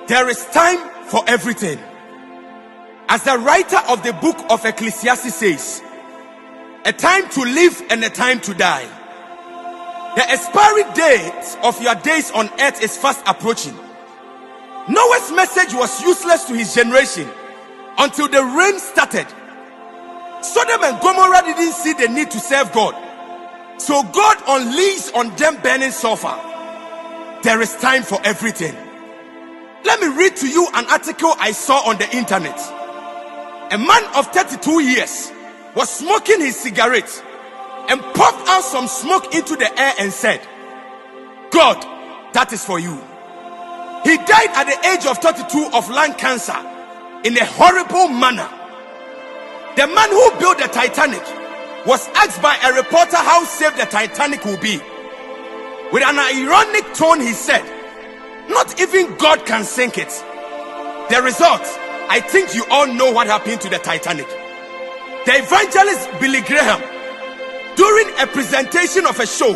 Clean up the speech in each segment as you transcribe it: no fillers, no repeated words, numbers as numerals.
There is time for everything. As the writer of the book of Ecclesiastes says, a time to live and a time to die. The expiry date of your days on earth is fast approaching. Noah's message was useless to his generation until the rain started. Sodom and Gomorrah didn't see the need to serve God, so God unleashed on them burning sulfur. There is time for everything. Let me read to you an article I saw on the internet. A man of 32 years was smoking his cigarette and puffed out some smoke into the air and said, "God, that is for you." He died at the age of 32 of lung cancer in a horrible manner. The man who built the Titanic was asked by a reporter how safe the Titanic will be. With an ironic tone, he said, "Not even God can sink it." The result, I think you all know what happened to the Titanic. The evangelist Billy Graham, during a presentation of a show,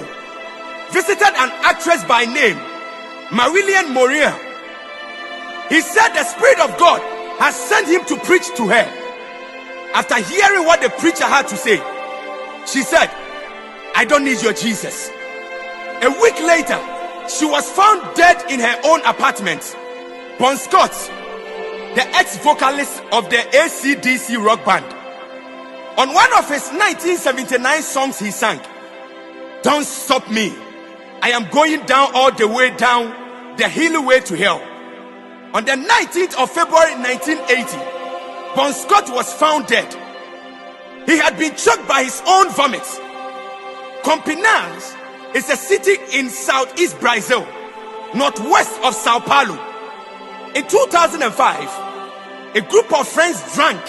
visited an actress by name Marilyn Monroe. He said the Spirit of God has sent him to preach to her. After hearing what the preacher had to say, she said, "I don't need your Jesus." A week later, she was found dead in her own apartment. Bon Scott, the ex-vocalist of the AC/DC rock band, on one of his 1979 songs he sang, "Don't stop me, I am going down all the way down the hilly way to hell." On the 19th of February 1980, Bon Scott was found dead. He had been choked by his own vomit. Campinas is a city in southeast Brazil, northwest of Sao Paulo. In 2005, a group of friends drank,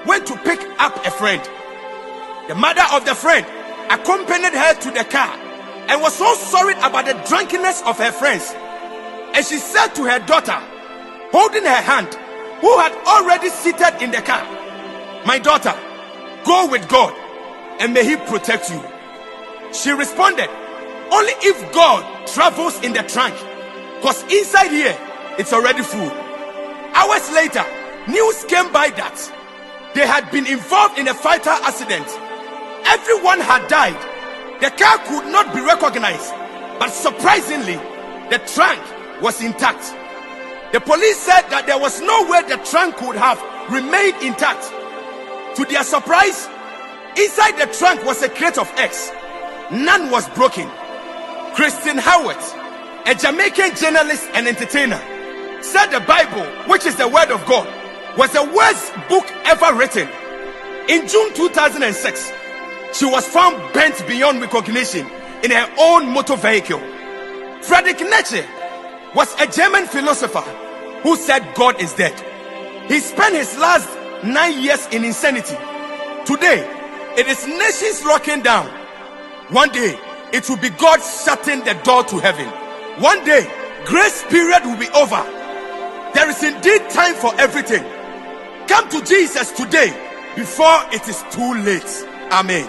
went to pick up a friend. The mother of the friend accompanied her to the car and was so sorry about the drunkenness of her friends. And she said to her daughter, holding her hand, who had already seated in the car, "My daughter, go with God and may He protect you." She responded, "Only if God travels in the trunk, because inside here it's already full." Hours later, news came by that they had been involved in a fatal accident. Everyone had died. The car could not be recognized, but surprisingly, the trunk was intact. The police said that there was no way the trunk could have remained intact. To their surprise, inside the trunk was a crate of eggs. None was broken. Christine Howard, a Jamaican journalist and entertainer, said the Bible, which is the word of God, was the worst book ever written. In June 2006, she was found bent beyond recognition in her own motor vehicle. Friedrich Nietzsche was a German philosopher who said God is dead. He spent his last 9 years in insanity. Today, it is nations locking down. One day, it will be God shutting the door to heaven. One day, grace period will be over. There is indeed time for everything. Come to Jesus today before it is too late. Amen.